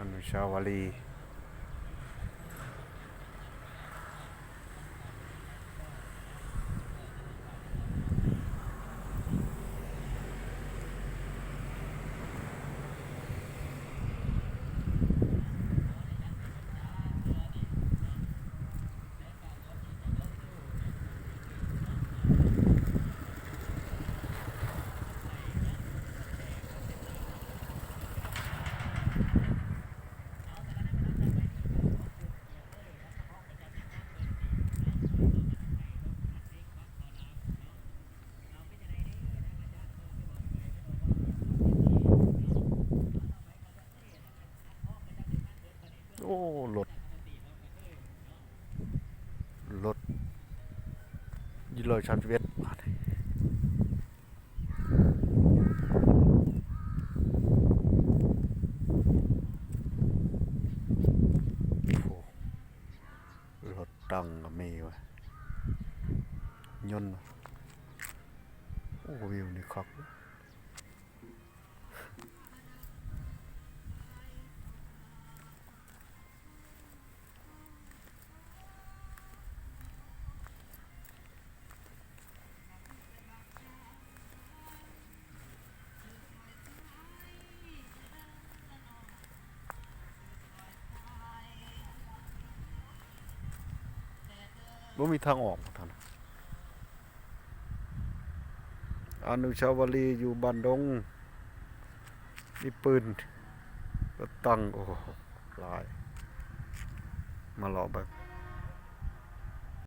อนุชาวรีย์โอ้รถ231บาทรถตั้งก็มีวะยนต์โอ้วิวนี่ครับบ่มีทางออกท่านอนุชาวรีย์อยู่บ้านดงมีปืนรถตั้งโอ้หลายมาหล่อแบบ